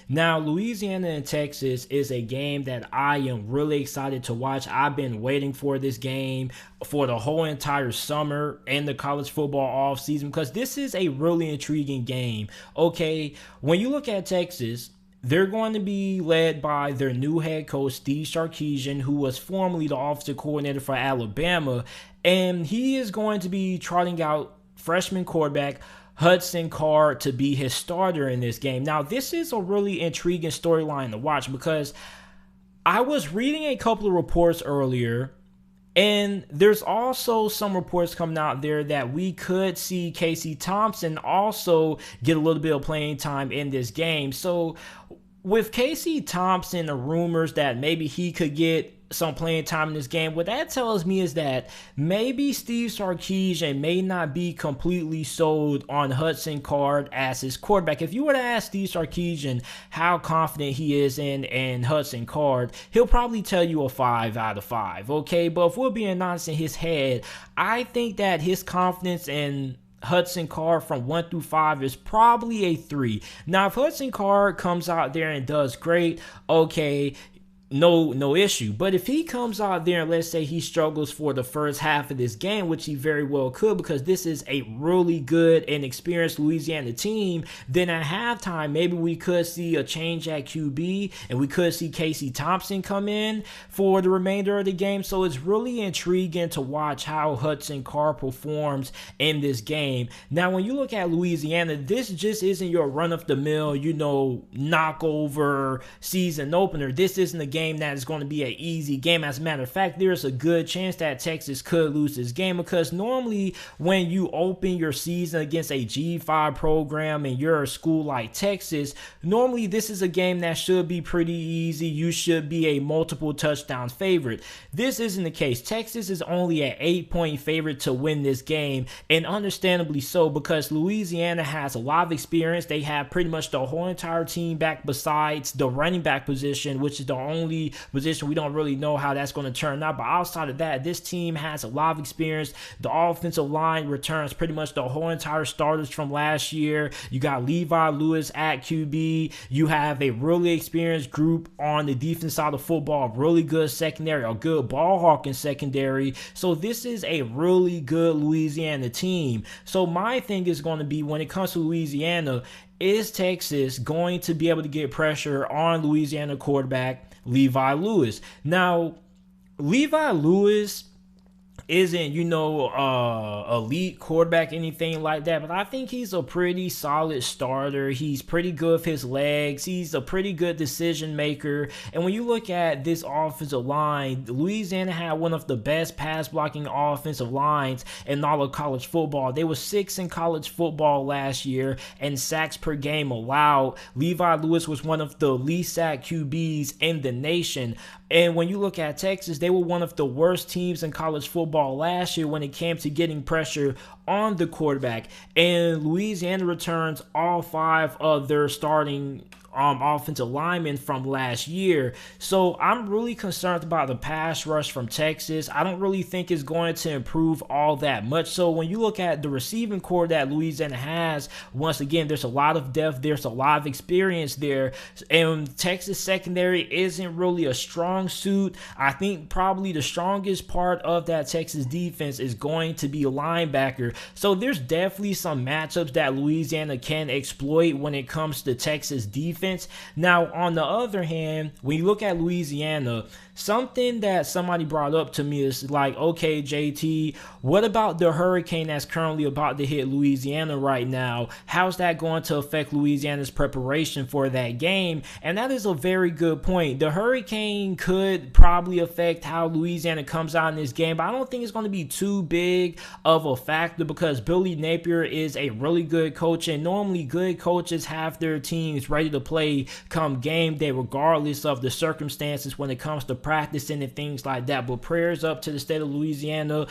Now, Louisiana and Texas is a game that I am really excited to watch. I've been waiting for this game for the whole entire summer and the college football offseason because this is a really intriguing game. Okay, when you look at Texas, they're going to be led by their new head coach, Steve Sarkisian, who was formerly the offensive coordinator for Alabama. And he is going to be trotting out freshman quarterback Hudson Card to be his starter in this game. Now, this is a really intriguing storyline to watch because I was reading a couple of reports earlier, and there's also some reports coming out there that we could see Casey Thompson also get a little bit of playing time in this game. So with Casey Thompson, the rumors that maybe he could get some playing time in this game, what that tells me is that maybe Steve Sarkisian may not be completely sold on Hudson Card as his quarterback. If you were to ask Steve Sarkisian how confident he is in Hudson Card, he'll probably tell you a 5 out of 5, okay? But if we're being honest in his head, I think that his confidence in Hudson Card from 1 through 5 is probably a 3. Now, if Hudson Card comes out there and does great, okay, no issue. But if he comes out there and let's say he struggles for the first half of this game, which he very well could because this is a really good and experienced Louisiana team, then at halftime maybe we could see a change at QB and we could see Casey Thompson come in for the remainder of the game. So it's really intriguing to watch how Hudson Card performs in this game. Now, when you look at Louisiana, this just isn't your run-of-the-mill, knockover season opener. This isn't a game that is going to be an easy game. As a matter of fact, there's a good chance that Texas could lose this game because normally when you open your season against a G5 program and you're a school like Texas, normally this is a game that should be pretty easy. You should be a multiple touchdown favorite. This isn't the case. Texas is only an 8-point favorite to win this game, and understandably so because Louisiana has a lot of experience. They have pretty much the whole entire team back besides the running back position, which is the only position we don't really know how that's going to turn out. But outside of that, this team has a lot of experience. The offensive line returns pretty much the whole entire starters from last year. You got Levi Lewis at QB. You have a really experienced group on the defense side of football, really good secondary, a good ball hawking secondary. So this is a really good Louisiana team. So my thing is going to be when it comes to Louisiana, is Texas going to be able to get pressure on Louisiana quarterback Levi Lewis? Now, Levi Lewis isn't, elite quarterback, anything like that, but I think he's a pretty solid starter. He's pretty good with his legs. He's a pretty good decision maker. And when you look at this offensive line, Louisiana had one of the best pass blocking offensive lines in all of college football. They were 6th in college football last year, and sacks per game allowed. Levi Lewis was one of the least sacked QBs in the nation. And when you look at Texas, they were one of the worst teams in college football last year when it came to getting pressure on the quarterback. And Louisiana returns all 5 of their starting offensive linemen from last year. So I'm really concerned about the pass rush from Texas. I don't really think it's going to improve all that much. So when you look at the receiving core that Louisiana has, once again, there's a lot of depth, there's a lot of experience there, and Texas secondary isn't really a strong suit. I think probably the strongest part of that Texas defense is going to be a linebacker. So there's definitely some matchups that Louisiana can exploit when it comes to Texas defense. Now, on the other hand, when you look at Louisiana, something that somebody brought up to me is like, okay, JT, what about the hurricane that's currently about to hit Louisiana right now? How's that going to affect Louisiana's preparation for that game? And that is a very good point. The hurricane could probably affect how Louisiana comes out in this game, but I don't think it's going to be too big of a factor because Billy Napier is a really good coach, and normally good coaches have their teams ready to play come game day regardless of the circumstances when it comes to practicing and things like that. But prayers up to the state of Louisiana.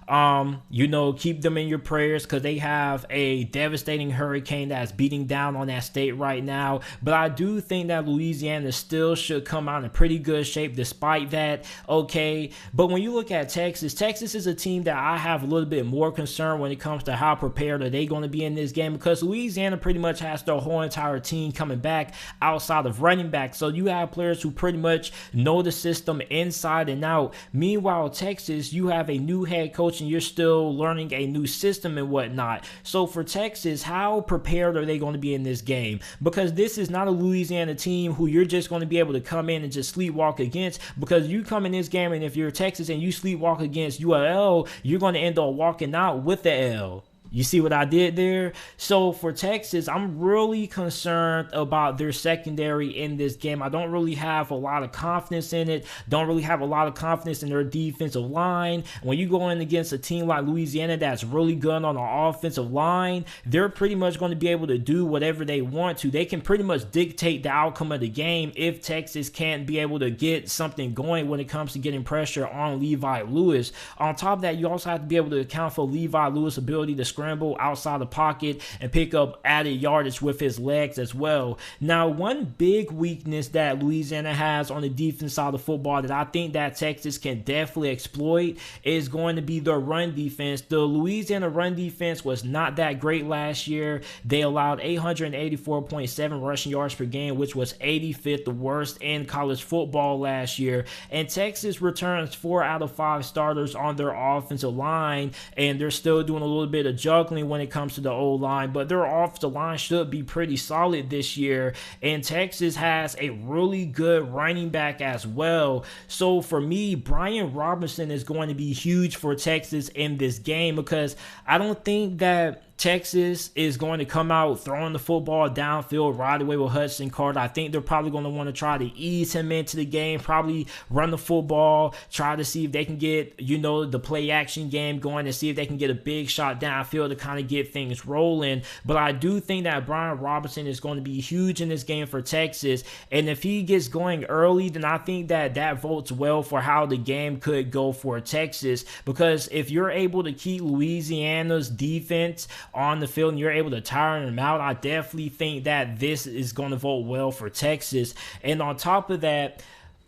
Keep them in your prayers because they have a devastating hurricane that's beating down on that state right now. But I do think that Louisiana still should come out in pretty good shape despite that. Okay. But when you look at Texas is a team that I have a little bit more concern when it comes to how prepared are they going to be in this game, because Louisiana pretty much has their whole entire team coming back outside of running back. So you have players who pretty much know the system inside and out. Meanwhile, Texas, you have a new head coach and you're still learning a new system and whatnot. So for Texas, how prepared are they going to be in this game? Because this is not a Louisiana team who you're just going to be able to come in and just sleepwalk against, because you come in this game and if you're Texas and you sleepwalk against ULL, you're going to end up walking out with the L. You see what I did there? So for Texas, I'm really concerned about their secondary in this game. I don't really have a lot of confidence in it. Don't really have a lot of confidence in their defensive line. When you go in against a team like Louisiana that's really good on the offensive line, they're pretty much going to be able to do whatever they want to. They can pretty much dictate the outcome of the game if Texas can't be able to get something going when it comes to getting pressure on Levi Lewis. On top of that, you also have to be able to account for Levi Lewis' ability to scramble outside the pocket and pick up added yardage with his legs as well. Now, one big weakness that Louisiana has on the defense side of the football that I think that Texas can definitely exploit is going to be their run defense. The Louisiana run defense was not that great last year. They allowed 884.7 rushing yards per game, which was 85th, the worst in college football last year. And Texas returns 4 out of 5 starters on their offensive line, and they're still doing a little bit of juggling when it comes to the O-line, but their offensive line should be pretty solid this year. And Texas has a really good running back as well. So for me, Brian Robinson is going to be huge for Texas in this game, because I don't think that Texas is going to come out throwing the football downfield right away with Hudson Card. I think they're probably going to want to try to ease him into the game, probably run the football, try to see if they can get, the play action game going and see if they can get a big shot downfield to kind of get things rolling. But I do think that Brian Robinson is going to be huge in this game for Texas. And if he gets going early, then I think that votes well for how the game could go for Texas. Because if you're able to keep Louisiana's defense on the field and you're able to tire them out, I definitely think that this is going to vote well for Texas. And on top of that,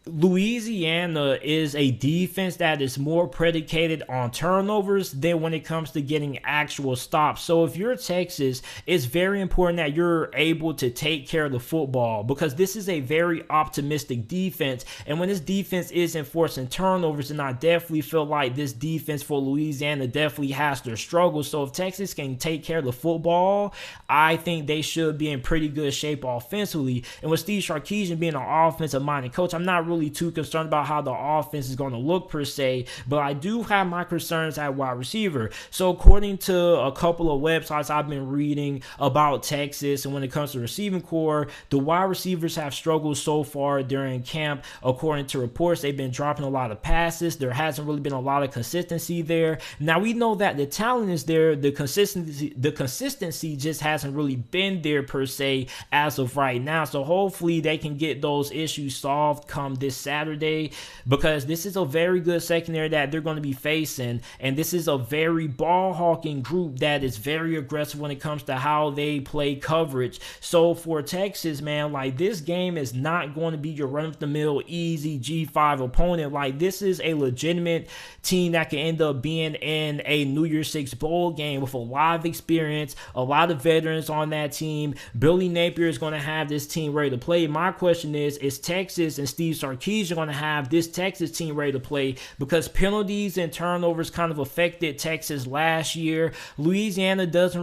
Louisiana is a defense that is more predicated on turnovers than when it comes to getting actual stops. So if you're Texas, it's very important that you're able to take care of the football, because this is a very optimistic defense. And when this defense is enforcing turnovers, then I definitely feel like this defense for Louisiana definitely has their struggles. So if Texas can take care of the football, I think they should be in pretty good shape offensively. And with Steve Sarkisian being an offensive-minded coach, I'm not really too concerned about how the offense is going to look per se, but I do have my concerns at wide receiver. So according to a couple of websites I've been reading about Texas, and when it comes to receiving core, the wide receivers have struggled so far during camp. According to reports, they've been dropping a lot of passes. There hasn't really been a lot of consistency there. Now we know that the talent is there, the consistency just hasn't really been there per se as of right now. So hopefully they can get those issues solved come this Saturday, because this is a very good secondary that they're going to be facing, and this is a very ball-hawking group that is very aggressive when it comes to how they play coverage. So for Texas, man, like, this game is not going to be your run-of-the-mill easy G5 opponent. Like, this is a legitimate team that can end up being in a New Year's Six bowl game with a lot of experience, a lot of veterans on that team. Billy Napier is going to have this team ready to play. My question is Texas and Steve Sarkisian going to have this Texas team ready to play? Because penalties and turnovers kind of affected Texas last year. Louisiana is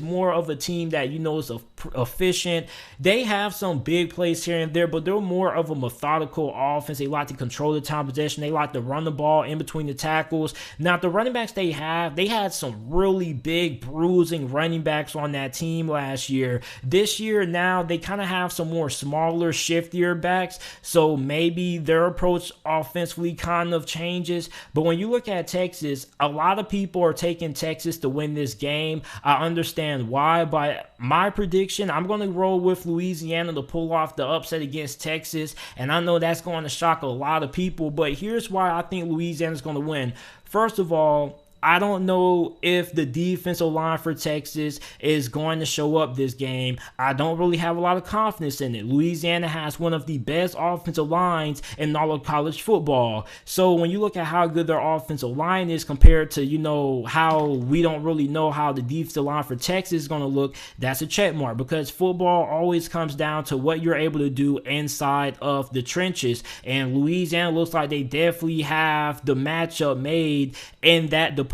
more of a team that is efficient. They have some big plays here and there, but they're more of a methodical offense. They like to control the time possession. They like to run the ball in between the tackles. Now, the running backs they had some really big bruising running backs on that team last year. This year, now they kind of have some more smaller, shiftier quarterbacks, so maybe their approach offensively kind of changes. But when you look at Texas, a lot of people are taking Texas to win this game. I understand why, but my prediction, I'm going to roll with Louisiana to pull off the upset against Texas, and I know that's going to shock a lot of people, but here's why I think Louisiana's going to win. First of all, I don't know if the defensive line for Texas is going to show up this game. I don't really have a lot of confidence in it. Louisiana has one of the best offensive lines in all of college football. So when you look at how good their offensive line is compared to, how we don't really know how the defensive line for Texas is going to look, that's a check mark, because football always comes down to what you're able to do inside of the trenches. And Louisiana looks like they definitely have the matchup made in that department.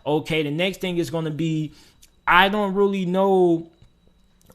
Okay, the next thing is going to be, I don't really know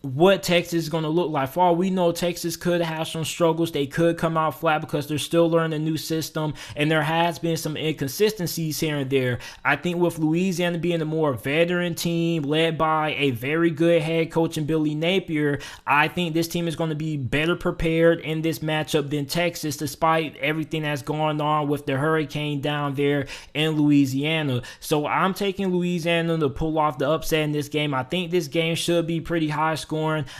what Texas is going to look like. For all we know, Texas could have some struggles. They could come out flat because they're still learning a new system, and there has been some inconsistencies here and there. I think with Louisiana being a more veteran team led by a very good head coach in Billy Napier, I think this team is going to be better prepared in this matchup than Texas, despite everything that's going on with the hurricane down there in Louisiana. So I'm taking Louisiana to pull off the upset in this game. I think this game should be pretty high scoring.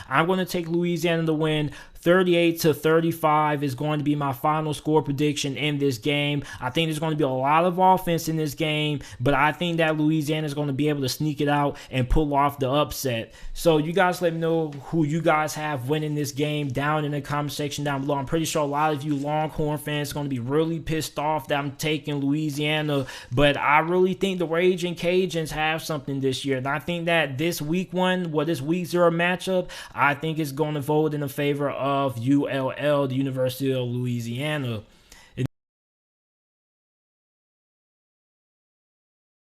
I'm going to take Louisiana to win. 38-35 is going to be my final score prediction in this game. I think there's going to be a lot of offense in this game, but I think that Louisiana is going to be able to sneak it out and pull off the upset. So you guys let me know who you guys have winning this game down in the comment section down below. I'm pretty sure a lot of you Longhorn fans are going to be really pissed off that I'm taking Louisiana, but I really think the Ragin' Cajuns have something this year, and I think that this week 0 matchup, I think is going to vote in the favor of ULL, the University of Louisiana.